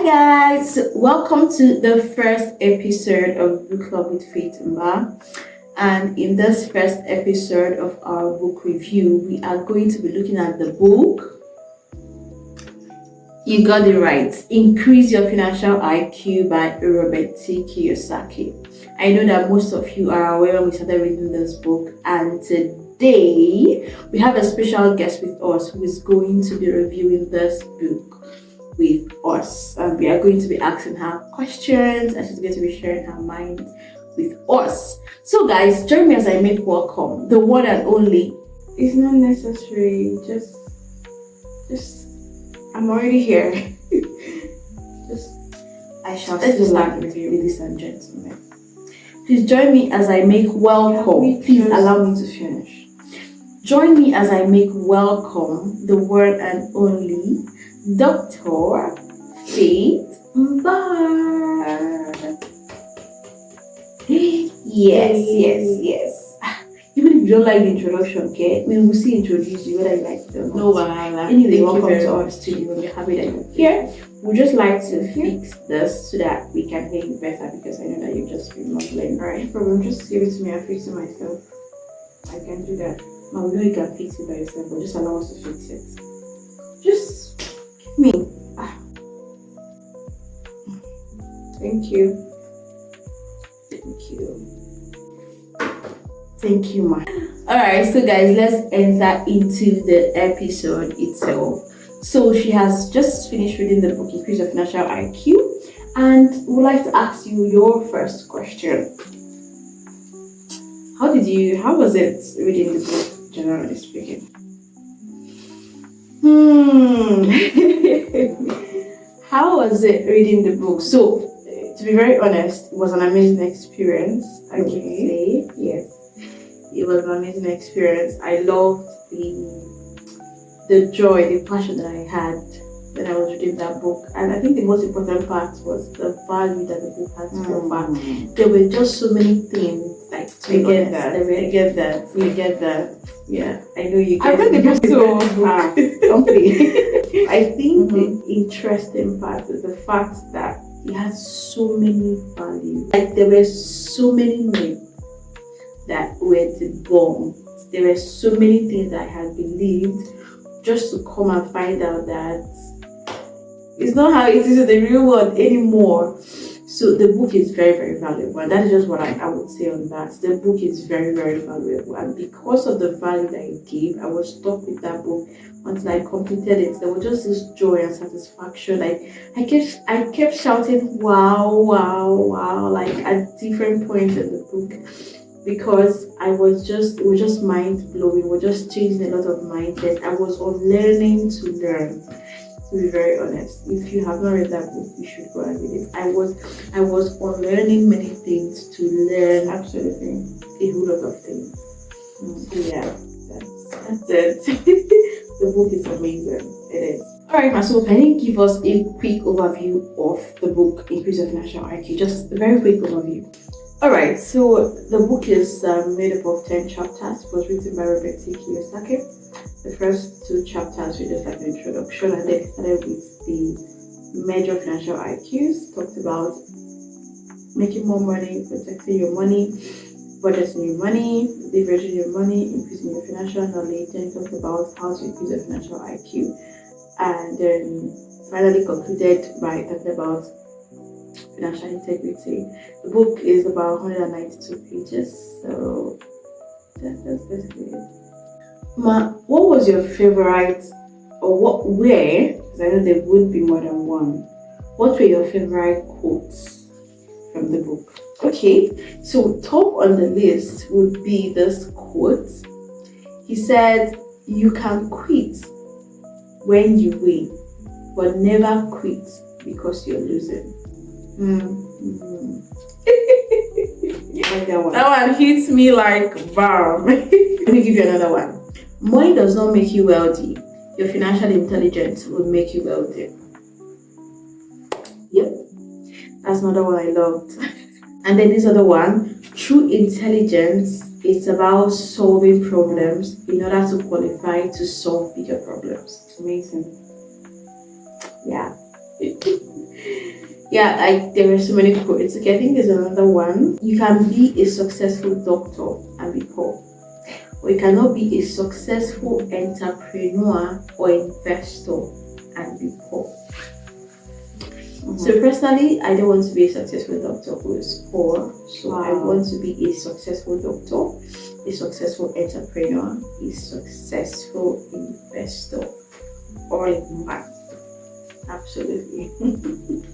guys, welcome to the first episode of Book Club with Faith and Ba. And in this first episode of our book review, we are going to be looking at the book. You got it right. Increase Your Financial IQ by Robert T. Kiyosaki. I know that most of you are aware when we started reading this book, and today we have a special guest with us who is going to be reviewing this book with us, and we are going to be asking her questions and she's going to be sharing her mind with us. So guys, join me as I make welcome the one and only. It's not necessary, just I'm already here. I shall still start with you, ladies and gentlemen. Please join me as I make welcome. Please allow me to finish. Join me as I make welcome the one and only Dr. Faith Ba. Yes. Even if you don't like the introduction, okay? We will still introduce you whether you like it or not. No, I anyway, welcome to our studio. We're happy that you're here. We'd just like to fix this so that we can hear you better, because I know that you've just been mumbling. Alright, no problem. Just give it to me. I'll fix it myself. I can do that. Now we know you can fix it by yourself, but just allow us to fix it. Just give me. Thank you. Thank you, ma. Alright, so guys, let's enter into the episode itself. So she has just finished reading the book Increase Your Financial IQ, and would like to ask you your first question. How was it reading the book, generally speaking? How was it reading the book? So, to be very honest, it was an amazing experience, I would say. Yes. It was an amazing experience. I loved the joy, the passion that I had when I was reading that book. And I think the most important part was the value that the book had to offer. There were just so many things. Like, we get that. Yeah, I know you get I read the book too. Don't play. I think the interesting part is the fact that it has so many values. Like, there were so many myths that were debunked. There were so many things that I had believed, just to come and find out that it's not how it is in the real world anymore. So the book is very, very valuable, and that is just what I would say on that. The book is very, very valuable, and because of the value that it gave, I was stuck with that book until I completed it. There was just this joy and satisfaction. Like, I kept shouting wow, like at different points in the book, because it was just mind blowing. We're just changing a lot of mindsets. I was learning to learn. To be very honest, if you have not read that book, you should go and read it. I was unlearning many things to learn absolutely a whole lot of things. Yeah, that's it. The book is amazing. It is. Alright, so can you give us a quick overview of the book Increase Your Financial IQ? Just a very quick overview. Alright, so the book is made up of 10 chapters. It was written by Robert T. Kiyosaki. The first 2 chapters were just like an introduction, and then it started with the major financial IQs. Talked about making more money, protecting your money, budgeting your money, leveraging your money, increasing your financial knowledge. Then talked about how to increase your financial IQ, and then finally concluded by talking about financial integrity. The book is about 192 pages, so that's basically it. Ma, what was your favorite, or where, because I know there would be more than one, what were your favorite quotes from the book? Okay, so top on the list would be this quote. He said, "You can quit when you win, but never quit because you're losing." Like that one. That one hits me like bam. Let me give you another one. Money does not make you wealthy. Your financial intelligence will make you wealthy. Yep. That's another one I loved. And then this other one, true intelligence is about solving problems in order to qualify to solve bigger problems. Amazing. Yeah. Yeah, like there were so many quotes. Okay, I think there's another one. You can be a successful doctor and be poor, or you cannot be a successful entrepreneur or investor and be poor. So personally, I don't want to be a successful doctor who is poor. So I want to be a successful doctor, a successful entrepreneur, a successful investor, all in one. Absolutely.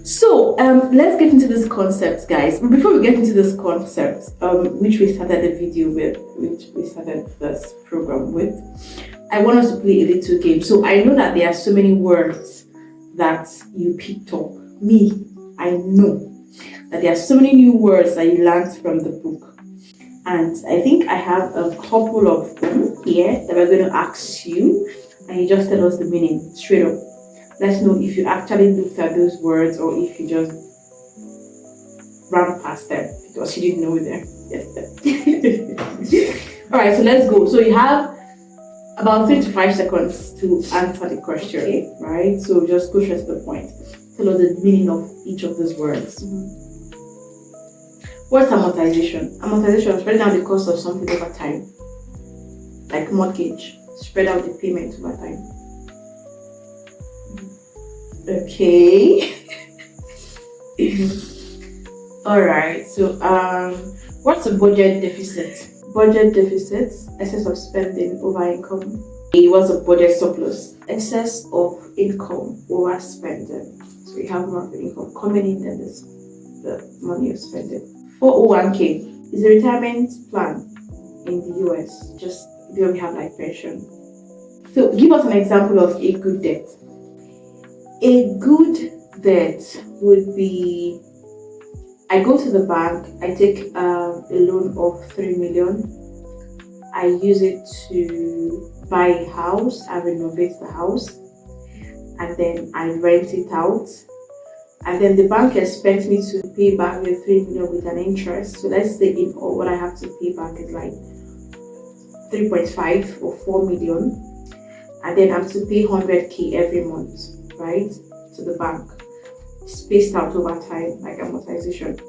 So let's get into this concept, guys. But before we get into this concept, which we started the video with, which we started this program with, I want us to play a little game. So I know that there are so many words that you picked up. Me, I know that there are so many new words that you learned from the book. And I think I have a couple of them here that we're going to ask you, and you just tell us the meaning straight up. Let's know if you actually looked at those words or if you just ran past them because you didn't know them. Alright, so let's go. So you have about 3 to 5 seconds to answer the question, okay? Right? So just go straight to the point. Tell us the meaning of each of those words. What's amortization? Amortization is spreading out the cost of something over time, like mortgage. Spread out the payment over time. Okay. All right. So, what's a budget deficit? Budget deficit, excess of spending over income. What's a budget surplus? Excess of income over spending. So you have more of the income coming in than the money you're spending. 401k is a retirement plan in the US. Just where we have like pension. So give us an example of a good debt. A good debt would be, I go to the bank, I take a loan of 3 million. I use it to buy a house, I renovate the house, and then I rent it out. And then the bank expects me to pay back the 3 million with an interest. So let's say in all what I have to pay back is like 3.5 or 4 million. And then I'm to pay 100k every month, right? To the bank. Spaced out over time, like amortization.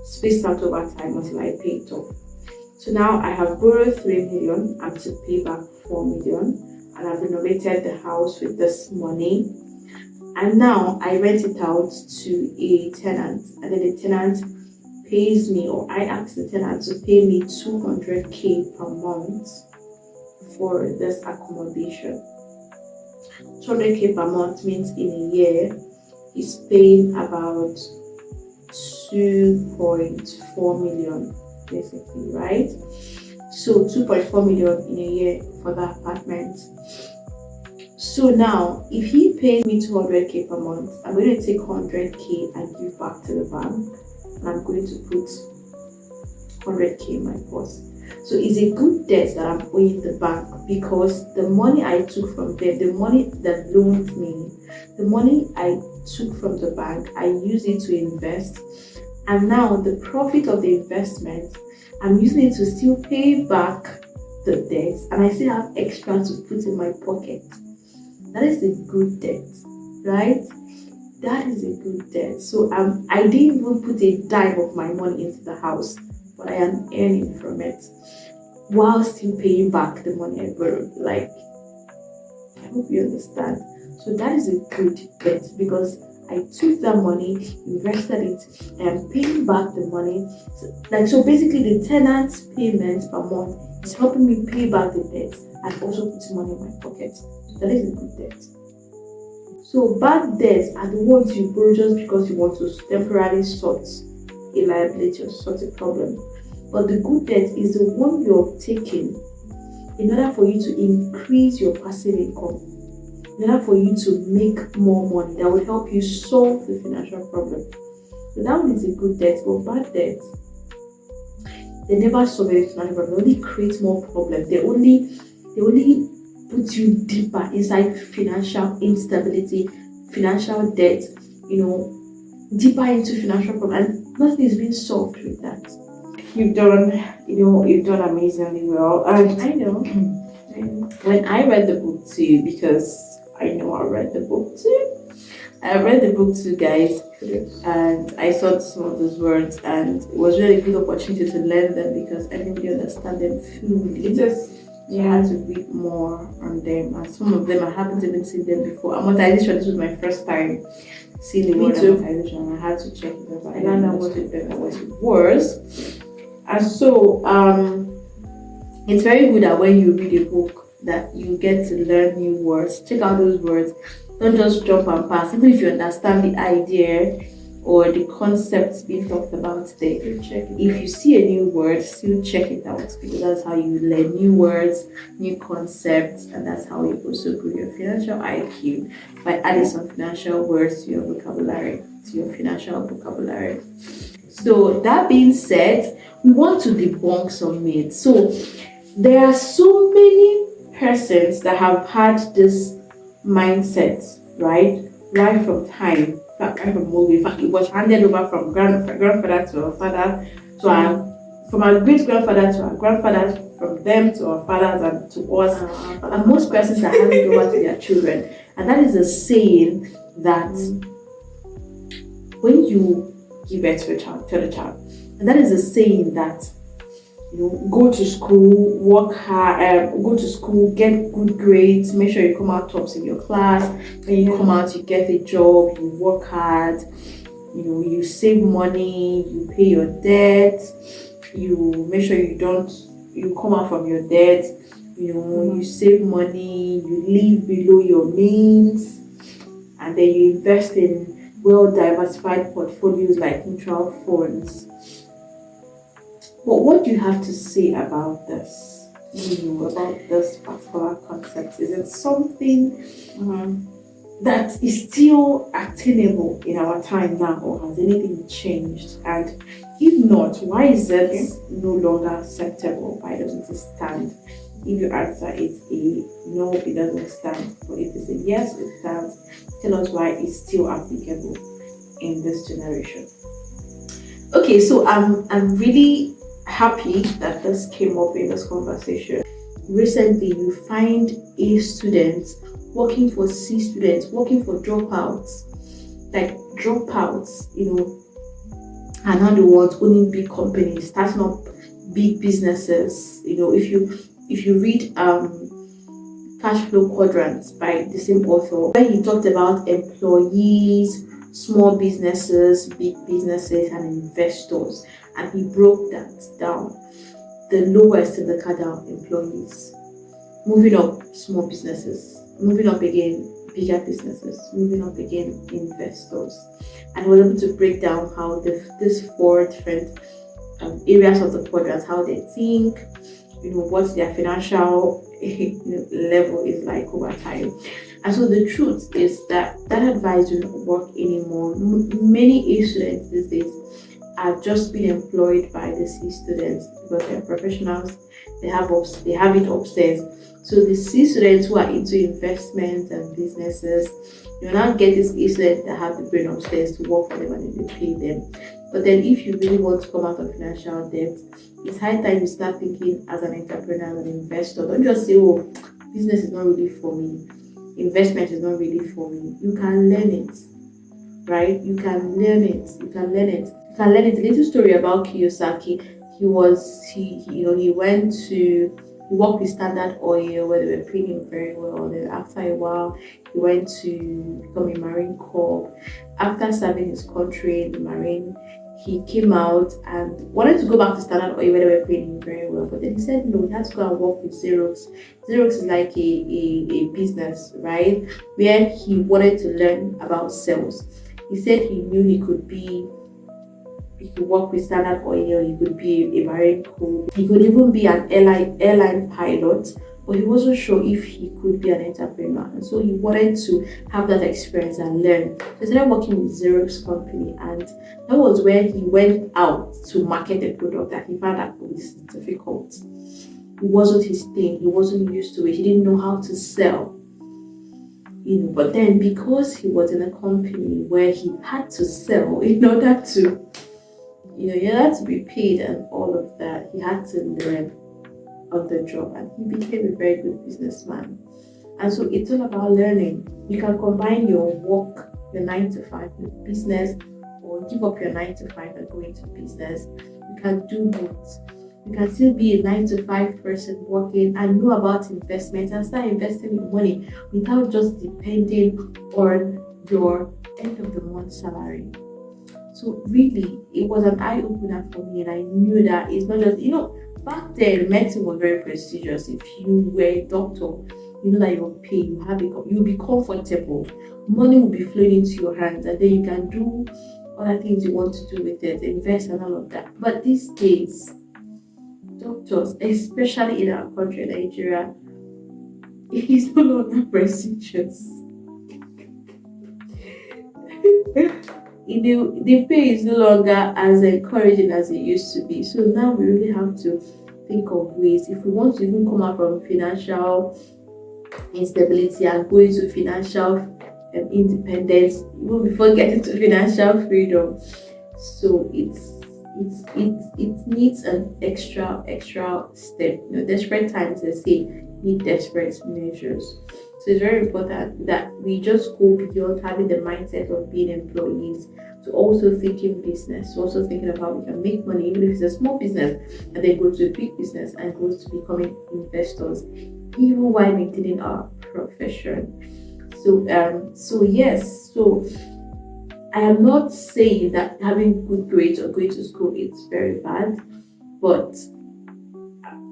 Spaced out over time until I pay it off. So now I have borrowed 3 million, I'm to pay back 4 million, and I've renovated the house with this money. And now I rent it out to a tenant, and then the tenant pays me, or I ask the tenant to pay me 200k per month for this accommodation. 200k per month means in a year he's paying about 2.4 million basically, right? So 2.4 million in a year for the apartment. So now if he pays me 200k per month, I'm going to take 100k and give back to the bank, and I'm going to put 100k in my purse. So it's a good debt that I'm owing the bank, because the money I took from them, the money that loaned me, the money I took from the bank, I use it to invest. And now the profit of the investment, I'm using it to still pay back the debt, and I still have extra to put in my pocket. That is a good debt, right? That is a good debt. So I didn't even put a dime of my money into the house, but I am earning from it while still paying back the money I borrowed. Like, I hope you understand. So that is a good debt, because I took that money, invested it, and I'm paying back the money. So basically the tenant's payment per month is helping me pay back the debt and also putting money in my pocket. That is a good debt. So bad debts are the ones you borrow just because you want to temporarily sort a liability or sort a problem. But the good debt is the one you're taking in order for you to increase your passive income, in order for you to make more money that will help you solve the financial problem. So that one is a good debt. But bad debt, they never solve any financial problem. They only create more problems. They only put you deeper inside financial instability, financial debt, deeper into financial problem, and nothing is being solved with that. You've done amazingly well. And I know when I read the book too, because I know I read the book too, I read the book too, guys, Yes. and I saw some of those words, and it was really a good opportunity to learn them because I didn't really understand them fully. It is. So I had to read more on them, and some of them I haven't even seen them before. Amortization, this was my first time seeing the Me word too. amortization, and I had to check it out. I don't know what understood better what it was. And so it's very good that when you read a book that you get to learn new words. Check out those words. Don't just jump and pass. Even if you understand the idea or the concepts being talked about there, if you see a new word, still check it out because that's how you learn new words, new concepts, and that's how you also grow your financial IQ by adding some financial words to your vocabulary, to your financial vocabulary. So that being said, we want to debunk some myths. So there are so many persons that have had this mindset, right from time, in fact, right from movie. In fact, it was handed over from grandfather to our father, to our from our great grandfather to our grandfathers, from them to our fathers and to us. And most persons are handing it over to their children. And that is a saying that when you give birth to a child, tell a child, and that is a saying that go to school, work hard, go to school, get good grades, make sure you come out tops in your class. When you come out, you get a job, you work hard, you save money, you pay your debt, you make sure you come out from your debt, you save money, you live below your means, and then you invest in well diversified portfolios like mutual funds. But what do you have to say about this? About this particular concept? Is it something that is still attainable in our time now, or has anything changed? And if not, why is it no longer acceptable? Why doesn't it stand? If your answer is a no, it doesn't stand. But if it's a yes, it stands. Tell us why it's still applicable in this generation. Okay, so I'm really happy that this came up in this conversation. Recently, you find A students working for C students, working for dropouts, like dropouts, are not the ones owning big companies, starting up big businesses. If you read Cash Flow Quadrants by the same author, where he talked about employees, small businesses, big businesses, and investors, and he broke that down. The lowest in the cadre, employees, moving up, small businesses, moving up again, bigger businesses, moving up again, investors, and he was able to break down how these four different areas of the quadrant, how they think, what their financial level is like over time. And so the truth is that advice will not work anymore. Many A students these days are just being employed by the C students because they're professionals. They have it upstairs. So the C students who are into investments and businesses, you now get these A students that have the brain upstairs to work for them and then they pay them. But then if you really want to come out of financial debt, it's high time you start thinking as an entrepreneur, as an investor. Don't just say, oh, business is not really for me. Investment is not really for me. You can learn it, right? You can learn it. You can learn it. You can learn it. A little story about Kiyosaki. He worked with Standard Oil where they were paying him very well. Then after a while, he went to become a Marine Corps. After serving his country in the Marine, he came out and wanted to go back to Standard Oil where they were paying him very well. But then he said no, he had to go and work with Xerox. Xerox is like a business, right? Where he wanted to learn about sales. He said he knew he could work with Standard Oil, he could be a Marine Corps, he could even be an airline pilot, but he wasn't sure if he could be an entrepreneur. And so he wanted to have that experience and learn. So he started working with Xerox company, and that was where he went out to market the product that he found that was difficult. It wasn't his thing, he wasn't used to it, he didn't know how to sell. But then because he was in a company where he had to sell in order to he had to be paid and all of that. He had to learn on the job and he became a very good businessman. And so it's all about learning. You can combine your your 9 to 5 business, or give up your 9 to 5 and go into business. You can do both. You can still be a 9 to 5 person working and know about investment and start investing in money without just depending on your end of the month salary. So really, it was an eye opener for me, and I knew that it's not just back then medicine was very prestigious. If you were a doctor, you know that you're paid, you'll be comfortable, money will be flowing into your hands, and then you can do other things you want to do with it, invest and all of that. But these days, doctors, especially in our country, Nigeria, it is no longer prestigious. The pay is no longer as encouraging as it used to be. So now we really have to think of ways, if we want to even come out from financial instability and go into financial independence, even before getting to financial freedom. So it needs an extra step. Desperate times, they say, need desperate measures. So it's very important that we just go beyond having the mindset of being employees to also thinking business, to also thinking about we can make money, even if it's a small business, and then go to a big business and go to becoming investors, even while maintaining our profession. So yes, so I am not saying that having good grades or going to school is very bad, but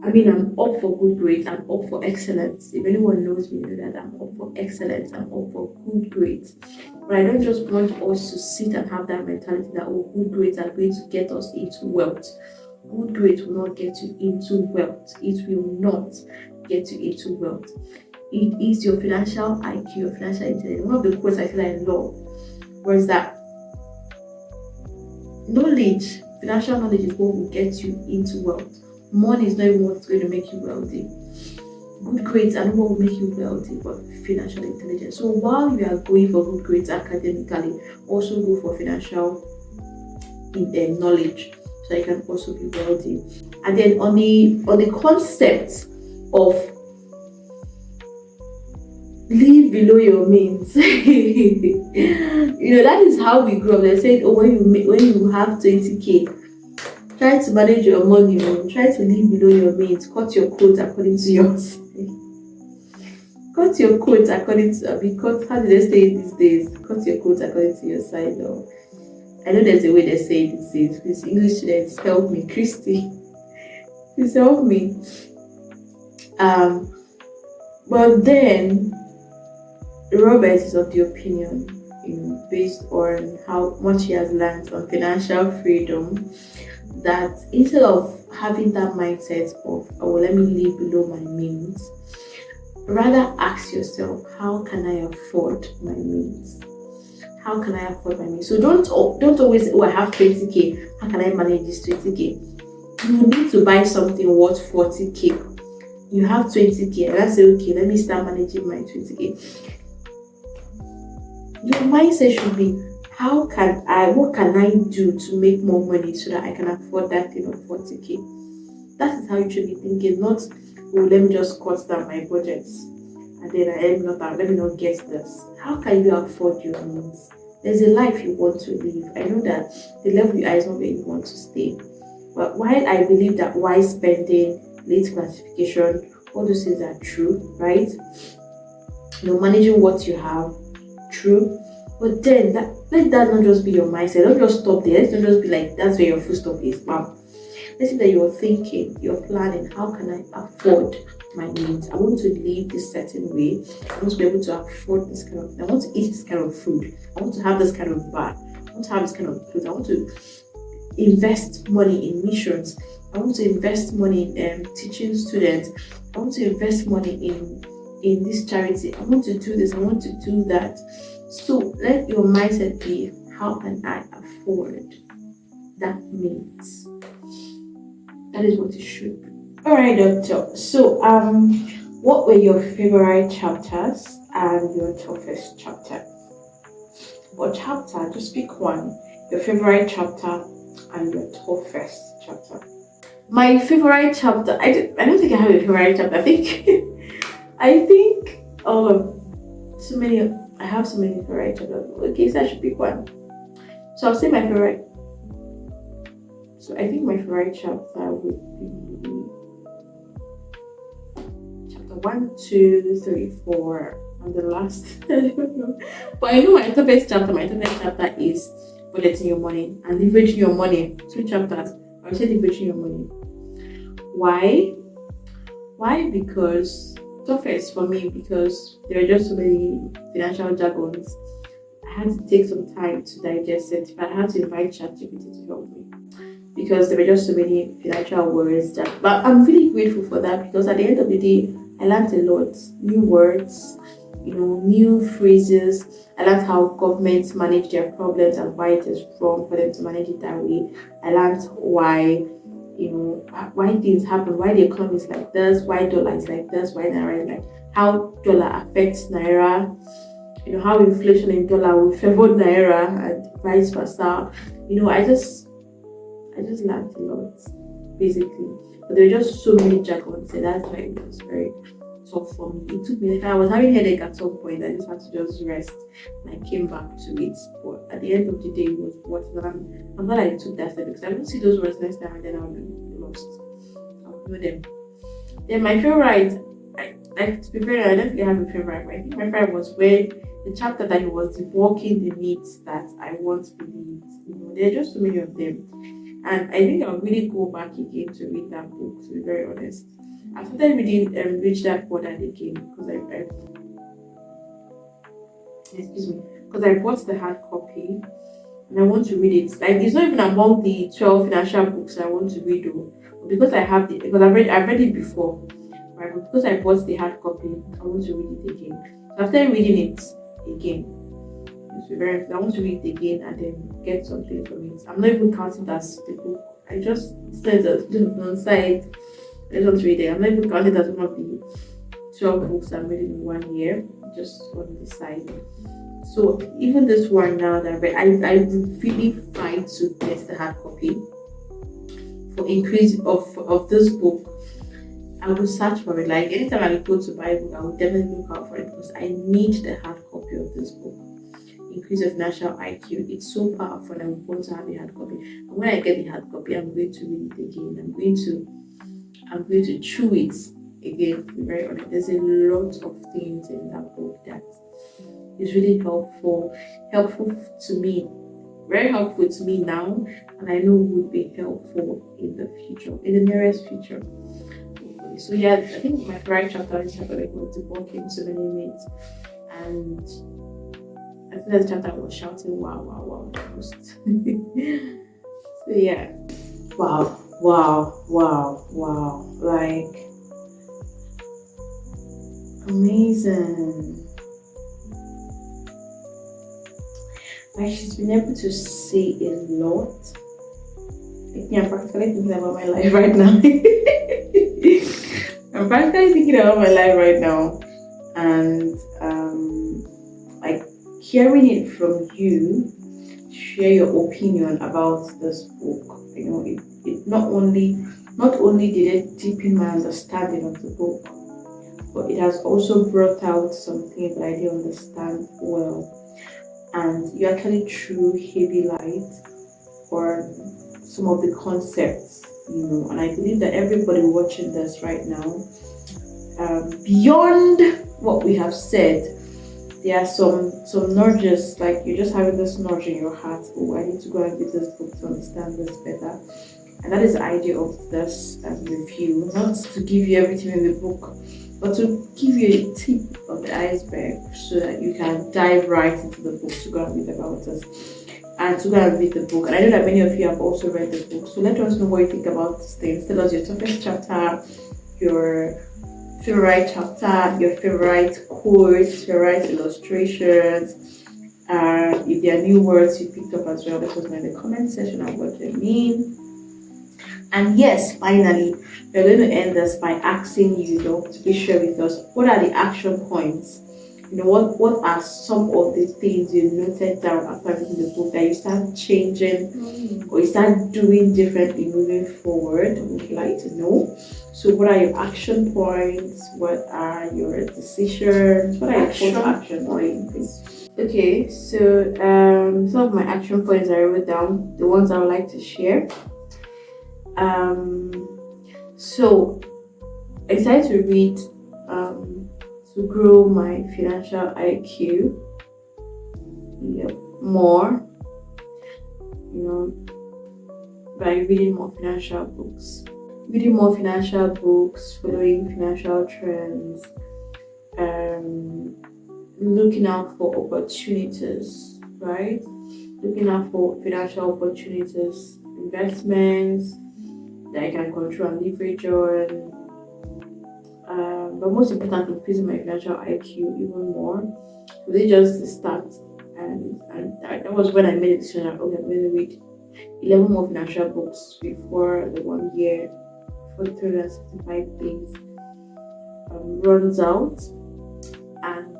I mean, I'm up for good grades, I'm up for excellence. If anyone knows me, know that I'm up for excellence, I'm up for good grades. But I don't just want us to sit and have that mentality that, good grades are going to get us into wealth. Good grades will not get you into wealth. It will not get you into wealth. It is your financial IQ, your financial intelligence. One of the quotes I feel I love was that financial knowledge is what will get you into wealth. Money is not even what's going to make you wealthy. Good grades are not what will make you wealthy, but financial intelligence. So while you are going for good grades academically, also go for financial knowledge, so you can also be wealthy. And then on the concept of live below your means, that is how we grew up. They said, when you have 20k. Try to manage your money, try to live below your means, cut your coat according to yours. Cut your coat according to, because how do they say it these days? Cut your coat according to your size. Or I know there's a way they say it these days. Please, English students, help me. Christy, please help me. But then Robert is of the opinion, based on how much he has learned on financial freedom, that instead of having that mindset of, let me live below my means, rather ask yourself, how can I afford my means? How can I afford my means? So don't always say, I have 20k, how can I manage this 20k? You need to buy something worth 40k. You have 20k, and I say, okay, let me start managing my 20k. Your mindset should be, what can I do to make more money so that I can afford that thing of 40k? That is how you should be thinking, not, let me just cut down my budgets and then let me not get this. How can you afford your needs? There's a life you want to live. I know that the level you are is not where you want to stay. But while I believe that wise spending, late gratification, all those things are true, right? Managing what you have, true. But then let that not just be your mindset. Don't just stop there. Let's not just be like, that's where your full stop is. Wow. Let's say that you're thinking, you're planning, how can I afford my needs? I want to live this certain way. I want to be able to afford this kind of, I want to eat this kind of food. I want to have this kind of bar. I want to have this kind of clothes. I want to invest money in missions. I want to invest money in teaching students. I want to invest money in this charity. I want to do this. I want to do that. So let your mindset be, how can I afford that means? That is what it should be. Alright, doctor. So what were your favorite chapters and your toughest chapter? Or chapter, just pick one. Your favorite chapter and your toughest chapter. My favorite chapter, I don't think I have a favorite chapter. I think all of so many. I I have so many favorite chapters. Okay, so I should pick one. So I'll say my favorite. So I think my favorite chapter would be chapter 1, 2, 3, 4, and the last. I don't know. But I know my toughest chapter. My toughest chapter is budgeting your money and leveraging your money. 2 chapters. I would say leveraging your money. Why? Why? Because toughest for me because there are just so many financial jargons. I had to take some time to digest it. I had to invite ChatGPT to help me because there were just so many financial words that. But I'm really grateful for that because at the end of the day, I learned a lot, new words, new phrases. I learned how governments manage their problems and why it is wrong for them to manage it that way. I learned why things happen, why the economy is like this, why dollar is like this, why naira is like, how dollar affects naira, how inflation in dollar will favor naira and vice versa. I just learned a lot, basically. But there were just so many jargons, and that's why it was very tough for me. It took me, like, I was having headache at some point. I just had to just rest, and I came back to it. But at the end of the day, it was worth it. And I'm glad I took that step because I won't see those words next time, and then I'll be lost. I'll know them. Then my favorite, to be fair, I don't think I have a favorite. But I think my favorite was where the chapter that he was debunking the myths that I once believed. There are just so many of them. And I think I'll really go back again to read that book, to be very honest. I started reading Rich Dad Poor Dad again because I bought the hard copy and I want to read it. Like it's not even among the 12 financial books I want to read though. But because I've read it before, right? But because I bought the hard copy, I want to read it again. So after reading it again, I want to read it again and then get something from it. I'm not even counting that as the book. I just said on side. I just want to read it. I'm not even counting that as one of the 12 books I'm reading in 1 year, just on the side. So even this one now that I really fight to get the hard copy for increase of this book. I will search for it. Like anytime I go to buy a book, I will definitely look out for it because I need the hard copy of this book. Increase of financial IQ. It's so powerful and I'm going to have a hard copy. And when I get the hard copy, I'm going to read it again. I'm going to chew it again, to be very honest. There's a lot of things in that book that is really helpful to me, very helpful to me now, and I know would be helpful in the future, in the nearest future. So yeah, I think my favorite chapter is chapter like was debunking so many myths, and I think that chapter was shouting wow wow wow the most. So yeah. Wow. Like amazing. Like she's been able to say a lot. Like me, I'm practically thinking about my life right now. I'm practically thinking about my life right now. And like hearing it from you, share your opinion about this book. It not only did it deepen my understanding of the book, but it has also brought out some things that I didn't understand well. And you actually threw heavy light or some of the concepts, and I believe that everybody watching this right now, beyond what we have said, there are some nudges, like you're just having this nudge in your heart, oh, I need to go and read this book to understand this better. And that is the idea of this review, not to give you everything in the book, but to give you a tip of the iceberg so that you can dive right into the book to go and read about it and to go and read the book. And I know that many of you have also read the book, so let us know what you think about these things. Tell us your toughest chapter, your favorite chapter, your favorite quotes, favorite illustrations. If there are new words you picked up as well, let us know in the comment section of what they mean. And yes, finally, we're going to end this by asking you to please share with us what are the action points what are some of the things you noted down after reading the book that you start changing or you start doing differently moving forward? I would like to know. So what are your action points? What are your decisions? What are your Action first action points? Okay, so some of my action points I wrote down, the ones I would like to share. So I decided to read to grow my financial IQ, more, you know, by reading more financial books. Reading more financial books, following financial trends, looking out for opportunities, right? Looking out for financial opportunities, investments that I can control and leverage on. But most importantly, increasing my financial IQ even more. Really just start, and that was when I made a decision that okay, I'm going to read 11 more financial books before the 1 year for 365 days runs out, and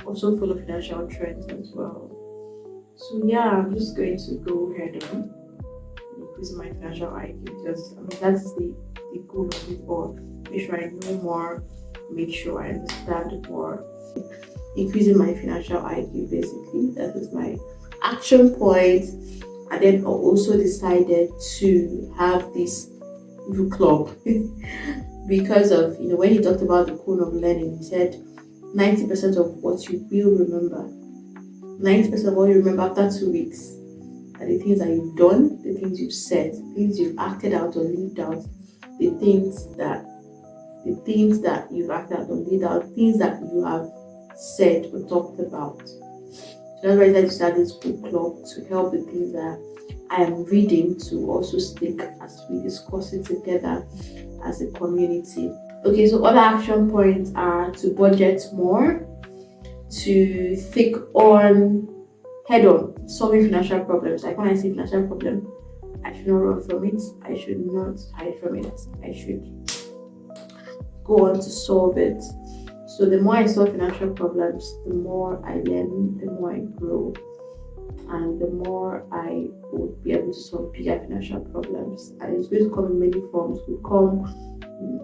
also follow financial trends as well. So yeah, I'm just going to go ahead and increase my financial IQ because that's the goal of it all. Make sure I know more, make sure I understand more. Increasing my financial IQ basically. That is my action point. And then I also decided to have this book club because of when he talked about the cone of learning, he said 90% of what you will remember, 90% of what you remember after 2 weeks are the things that you've done, the things you've said, things you've acted out or lived out, the things that you've acted out or lived out, things that you have said or talked about. So that's why I decided to start this book club to help the things that I am reading to also stick as we discuss it together as a community. Okay, so other action points are to budget more, to think on head on solving financial problems. Like when I see financial problem, I should not run from it. I should not hide from it. I should go on to solve it. So the more I solve financial problems, the more I learn, the more I grow, and the more I would be able to solve bigger financial problems. And it's going to come in many forms. It could come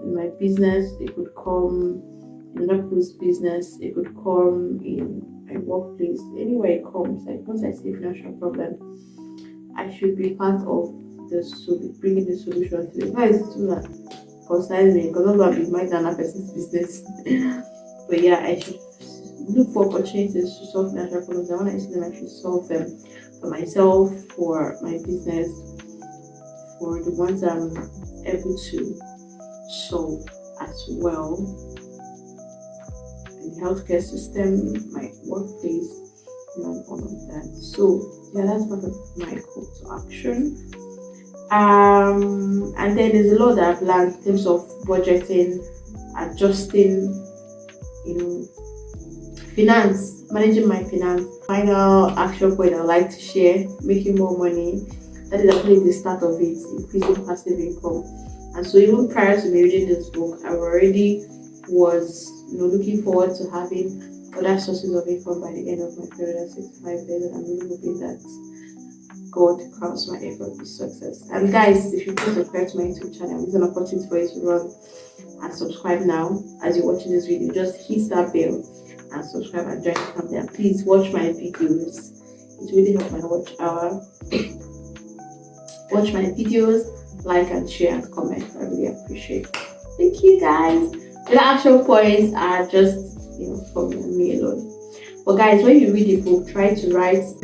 in my business, it could come in another people's business, it could come in my workplace, anywhere it comes. Like once I see a financial problem, I should be part of bringing the solution to it. Why is it too that concerns me? Because I'm going to be minding another person's business. But yeah, I should look for opportunities to solve financial problems. And when I see them, I should solve them for myself, for my business, for the ones I'm able to solve as well. In the healthcare system, my workplace, all of that. So yeah, that's part of my call to action. And then there's a lot that I've learned in terms of budgeting, adjusting, finance, managing my finance. Final action point I'd like to share: making more money. That is actually the start of it, increasing passive income. And so even prior to me reading this book, I already was looking forward to having other sources of income by the end of my 365 days, and I'm really hoping that God crowns my effort with success. And guys, if you please subscribe to my YouTube channel, it's an opportunity for you to run and subscribe now. As you're watching this video, just hit that bell and subscribe and join the family. And please watch my videos. It really helps my watch hour. Watch my videos, like and share and comment. I really appreciate it. Thank you guys. The action points are just for me alone. But guys, when you read a book, try to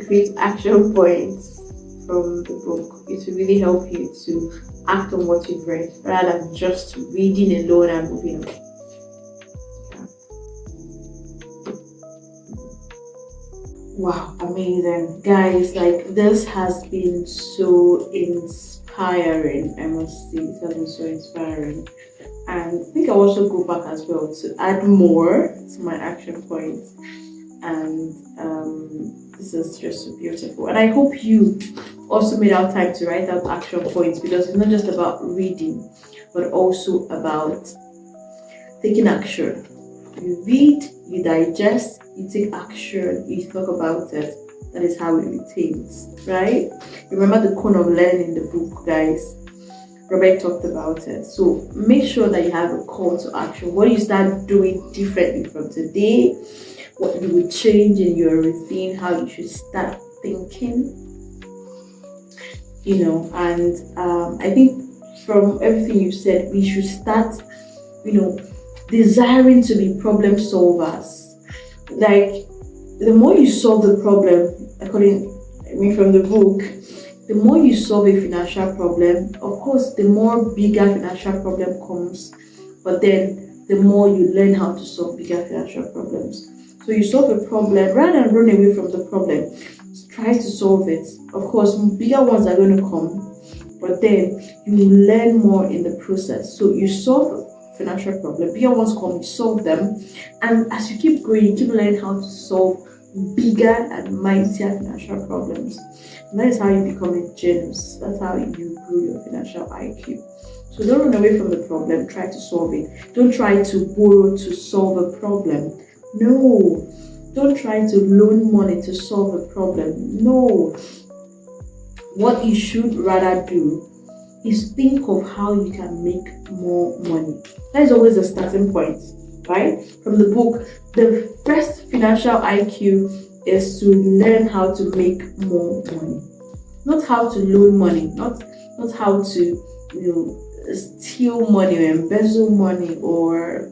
create action points from the book. It will really help you to act on what you've read rather than just reading alone and moving on. Wow, amazing. Guys, like this has been so inspiring. I must say, it has been so inspiring. And I think I'll also go back as well to add more to my action points. And this is just so beautiful. And I hope you also made out time to write out action points, because it's not just about reading, but also about taking action. You read, you digest, you take action, you talk about it. That is how it retains, right? Remember the cone of learning in the book, guys. Robert talked about it. So make sure that you have a call to action. What you start doing differently from today, what you would change in your routine, how you should start thinking, and I think from everything you said, we should start, desiring to be problem solvers. Like, the more you solve the problem, from the book, the more you solve a financial problem, of course, the more bigger financial problem comes, but then the more you learn how to solve bigger financial problems. So you solve a problem rather than run away from the problem. Try to solve it. Of course, bigger ones are going to come, but then you will learn more in the process. So you solve a financial problem, bigger ones come, you solve them, and as you keep going, you keep learning how to solve bigger and mightier financial problems. And that is how you become a genius. That's how you grow your financial IQ. So don't run away from the problem, try to solve it. Don't try to borrow to solve a problem. No. Don't try to loan money to solve a problem. No. What you should rather do is think of how you can make more money. That is always the starting point, right? From the book, the first financial IQ is to learn how to make more money. Not how to loan money, not how to steal money or embezzle money or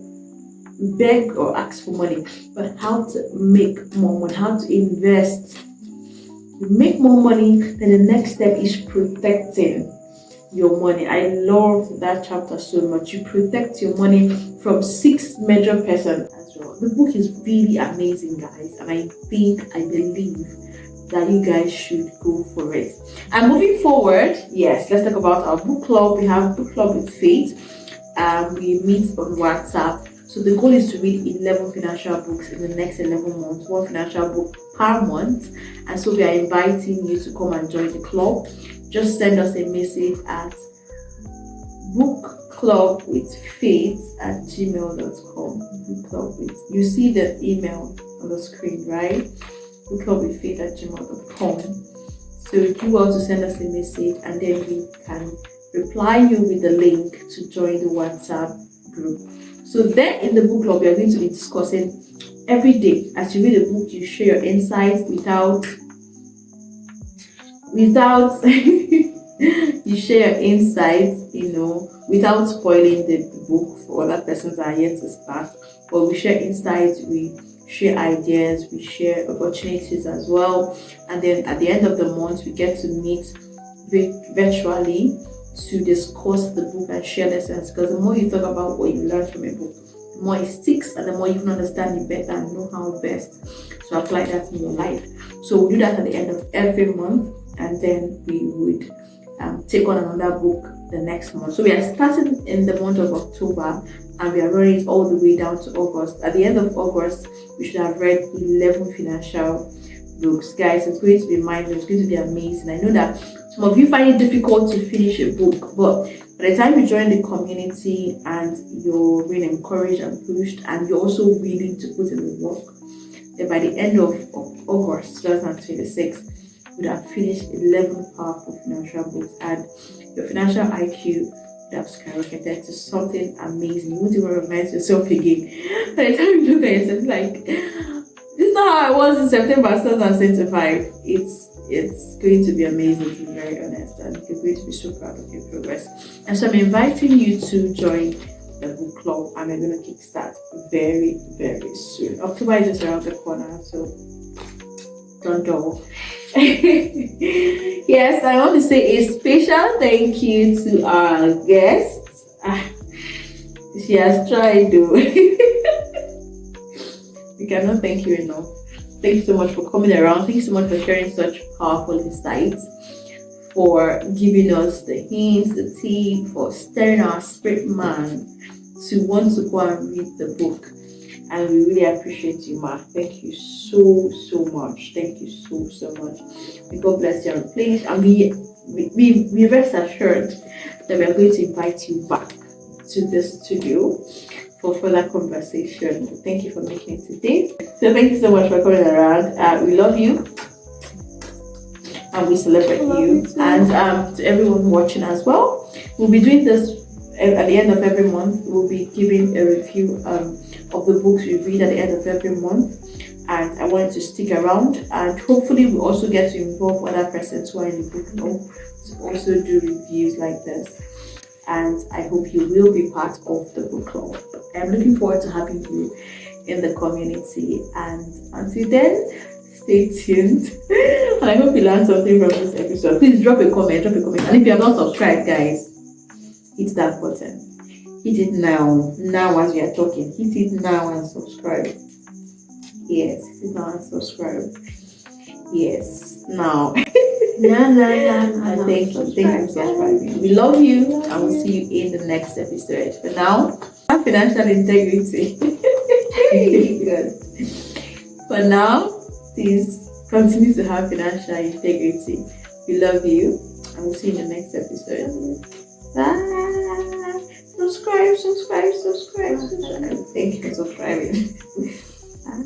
beg or ask for money, but how to make more money, how to invest. You make more money, then the next step is protecting your money. I love that chapter so much. You protect your money from 6 major persons as well. The book is really amazing, guys, and I believe that you guys should go for it. And moving forward, yes, let's talk about our book club. We have book club with Faith. We meet on WhatsApp. So the goal is to read 11 financial books in the next 11 months, one financial book per month. And so we are inviting you to come and join the club. Just send us a message at bookclubwithfaith@gmail.com. You see the email on the screen, right? bookclubwithfaith@gmail.com. So you also send us a message, and then we can reply you with the link to join the WhatsApp group. So there in the book club, we are going to be discussing every day. As you read the book, you share your insights without you share your insights, without spoiling the book for other persons that are yet to start. But we share insights, we share ideas, we share opportunities as well. And then at the end of the month, we get to meet virtually to discuss the book and share lessons, because the more you talk about what you learn from a book, the more it sticks and the more you can understand it better and know how best to apply that in your life. So we do that at the end of every month, and then we would take on another book the next month. So we are starting in the month of October, and we are running it all the way down to August. At the end of August, we should have read 11 financial books. Guys, it's going to be mindful, it's going to be amazing. I know that some of you find it difficult to finish a book, but by the time you join the community and you're being encouraged and pushed, and you're also willing to put in the work, then by the end of August 2026, you would have finished 11 powerful financial books, and your financial IQ would have skyrocketed to something amazing. You won't even recognize yourself again. By the time you look at yourself, it's like, this is not how I was in September 2025. It's going to be amazing, to be very honest, and you're going to be so proud of your progress. And so I'm inviting you to join the book club, and we're going to kickstart very, very soon. October is just around the corner, so don't go. Yes, I want to say a special thank you to our guest. She has tried though. We cannot thank you enough. Thank you so much for coming around. Thank you so much for sharing such powerful insights, for giving us the hints, the tea, for stirring our spirit man to want to go and read the book. And we really appreciate you, Ma. Thank you so much. Thank you so much. May God bless you and please. And we rest assured that we are going to invite you back to the studio for further conversation. Thank you for making it today. So thank you so much for coming around. We love you and we celebrate you. And to everyone watching as well, we'll be doing this at the end of every month. We'll be giving a review of the books we read at the end of every month. And I wanted to stick around, and hopefully we also get to involve other persons who are in the book club to also do reviews like this. And I hope you will be part of the book club. I'm looking forward to having you in the community. And until then, stay tuned. And I hope you learned something from this episode. Please drop a comment. And if you are not subscribed, guys, hit that button. Hit it now. Now as we are talking. Hit it now and subscribe. Yes, hit it now and subscribe. Yes, now. And thank you for subscribing. We love you and we'll see you in the next episode. For now, have financial integrity. Good. For now, please continue to have financial integrity. We love you and we'll see you in the next episode. Bye. Subscribe. Thank you for subscribing. Bye.